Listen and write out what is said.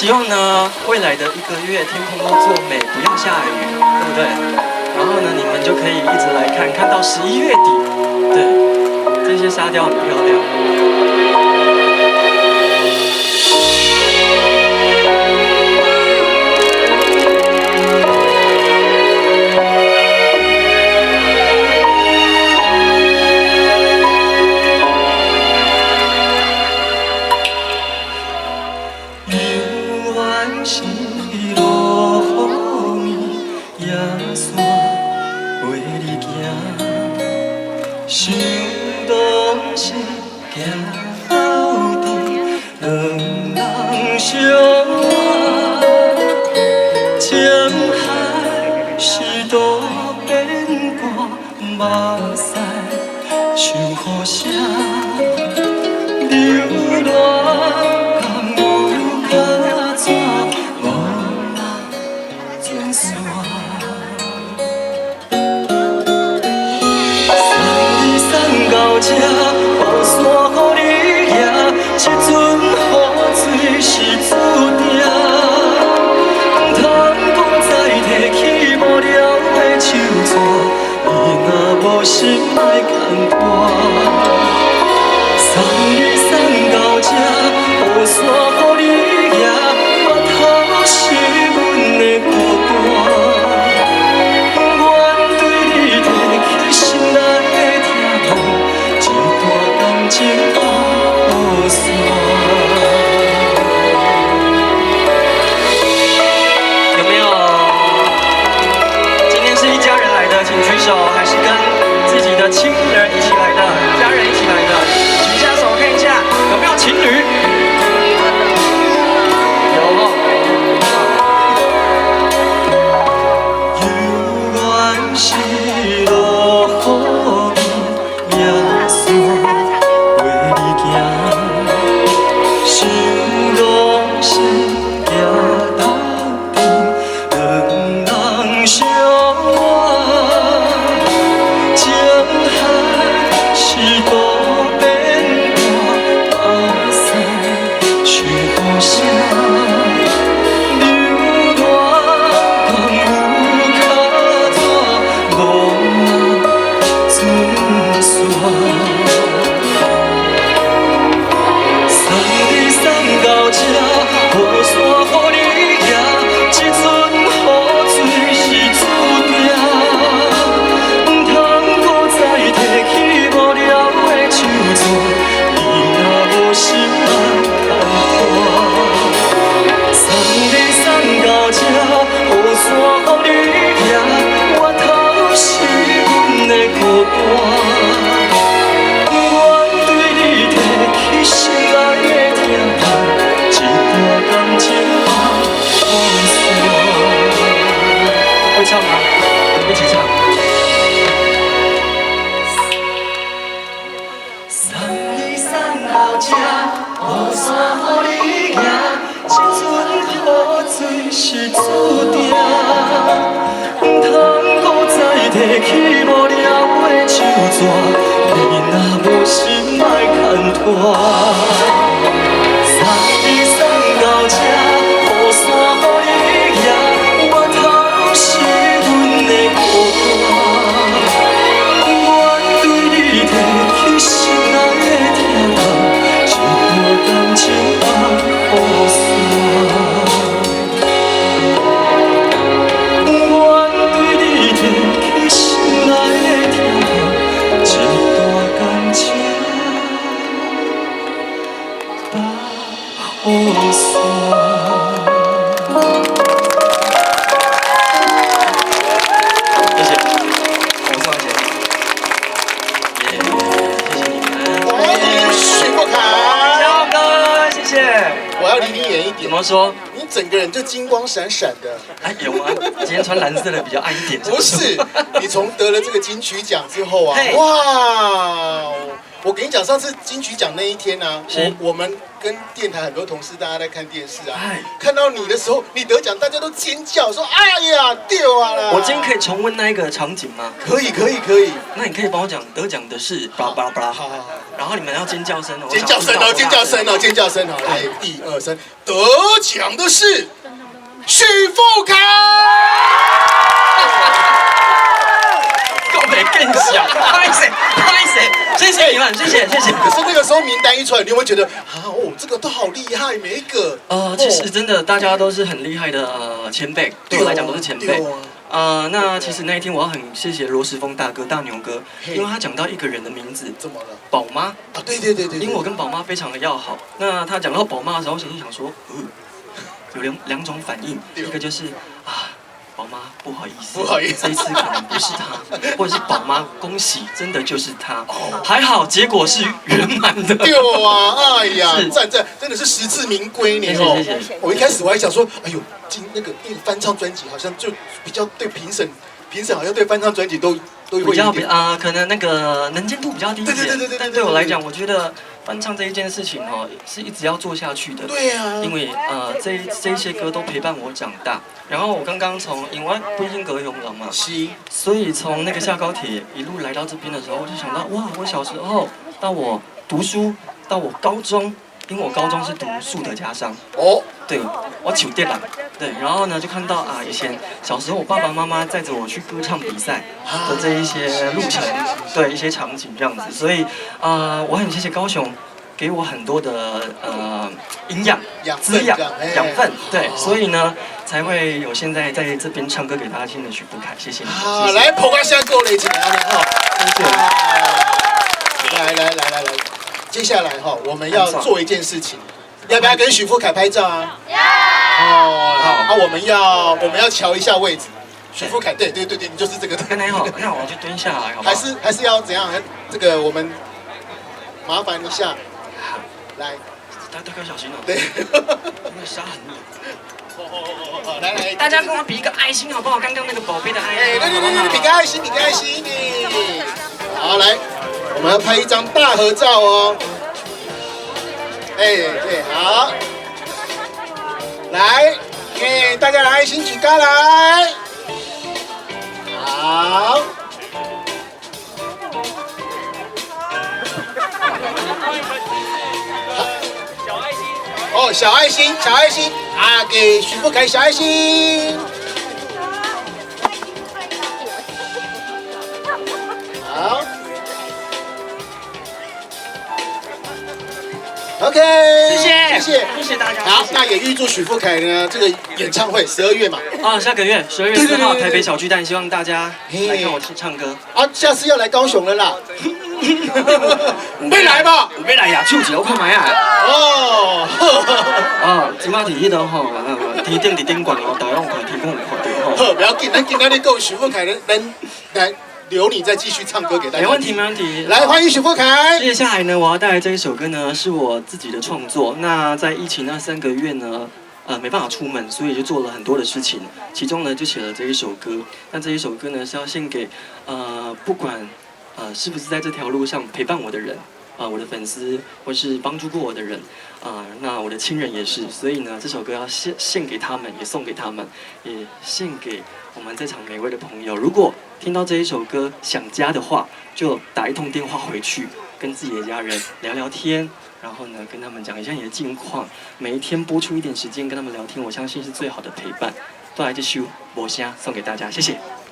希望呢，未来的1个月天空都做美，不要下雨，对不对？然后呢，你们就可以一直来看，看到11月底。对，这些沙雕很漂亮。是落雨夜线陪你行，想当时行到底，两人相爱，情海是多变卦，目屎想互谁流浪。到这，雨伞予你拿，这阵雨水是注定。唔通讲再提起无聊的手纸，伊若无心爱牵拖。送你送到这，雨伞予你拿，我头是阮的孤单。情雨伞。有没有？今天是一家人来的，请举手，还是跟自己的亲人一起来的，家人一起来的？举一下手看一下，有没有情侣？有。有缘是落雨夜线。想拢是行到底，两人相爱，情海是多变卦，目屎想互谁流浪，江有脚纸，无人准线。到这，雨伞予你拿，这阵雨水是注定。唔通搁再提起无聊的手纸，你若无心爱牵拖。送你送到这，雨伞予你拿，我头是阮的孤单。我对你提起心爱的疼。感情会唱吗？一起唱。送你送到这，雨伞予你拿，这阵雨水是注定。唔通搁再提起无聊的手纸，你若无心爱牵拖。到这，雨伞予你拿，我头是阮的孤单。我对你提起心爱的疼，一段感情放雨伞。我对你提起心爱的疼，一段感情放雨伞。怎么说？你整个人就金光闪闪的。哎，有吗？今天穿蓝色的比较暗一点。不是，你从得了这个金曲奖之后啊，哇！我跟你讲，上次金曲奖那一天啊，我们跟电台很多同事大家在看电视啊，看到你的时候，你得奖，大家都尖叫说：“哎呀，丢啊啦！”我今天可以重温那一个场景吗？可以。那你可以帮我讲得奖的是巴拉巴拉。好。然后你们要尖叫声哦，尖叫声哦，尖叫声哦，尖叫声哦！来，1、2、3，得奖的是许富凯。够没更小，拍谁？谢谢你们，谢谢。可是那个时候名单一出来，你有没有觉得啊？哦，这个都好厉害，每一个。其实真的大家都是很厉害的前辈，对我来讲都是前辈。那其实那一天我要很谢谢罗时丰大哥、大牛哥，因为他讲到一个人的名字，怎么了？宝妈啊，对，因为我跟宝妈非常的要好。那他讲到宝妈的时候，我心里想说，有两种反应，一个就是宝妈不好意思，这一次可能不是他，或者是宝妈恭喜，真的就是他。还好结果是圆满的。对啊，哎呀，赞，真的是实至名归呢哦。谢谢。我一开始我还想说，哎呦，那个翻唱专辑好像就比较对评审好像对翻唱专辑都会比较可能那个能见度比较低一点。对。但对我来讲，我觉得翻唱这一件事情是一直要做下去的。对啊。因为这些歌都陪伴我长大。然后我刚刚因为不一定隔永了嘛，所以从那个下高铁一路来到这边的时候，我就想到哇，我小时候到我读书到我高中。因为我高中是读树德家商对，我酒店啦，对，然后呢就看到以前小时候我爸爸妈妈载着我去歌唱比赛的这一些路程，对一些场景这样子，所以我很谢谢高雄给我很多的营养滋养养分，对，所以呢才会有现在在这边唱歌给大家听的许富凯，谢谢你。好，来捧个香够雷起来哈，来。接下来我们要做一件事情，要不要跟许富凯拍照啊？要。好，我们要瞧一下位置。许富凯，对，你就是这个。那好，那我就蹲下来，好不好？还是要怎样？这个我们麻烦一下。来，大哥小心哦。对。因为沙很热。来，大家跟我比一个爱心好不好？刚刚那个宝贝的爱心。对，比个爱心。好，来。我们要拍一张大合照哦！对，好，来，大家来爱心举高来，好，小爱心，给许富凯小爱心，好。OK， 谢谢大家。好，那也预祝许富凯呢这个演唱会12月嘛。下个月12月4号台北小巨蛋，希望大家来看我唱歌。下次要来高雄了啦。没来吧？没来呀，手机我看买啊。今麦伫迄度天顶伫顶管大家看天空有看到好，不要紧，咱今天够许富凯的人来。留你再继续唱歌给大家。没问题。来，欢迎许富凯。接下来呢，我要带来这一首歌呢，是我自己的创作。那在疫情那3个月呢，没办法出门，所以就做了很多的事情。其中呢，就写了这一首歌。那这一首歌呢，是要献给不管是不是在这条路上陪伴我的人。我的粉丝或是帮助过我的人，那我的亲人也是，所以呢，这首歌要献给他们，也送给他们，也献给我们在场每位的朋友。如果听到这一首歌想家的话，就打一通电话回去，跟自己的家人聊聊天，然后呢，跟他们讲一下你的近况，每一天播出一点时间跟他们聊天，我相信是最好的陪伴。都来这首《无声》送给大家，谢谢。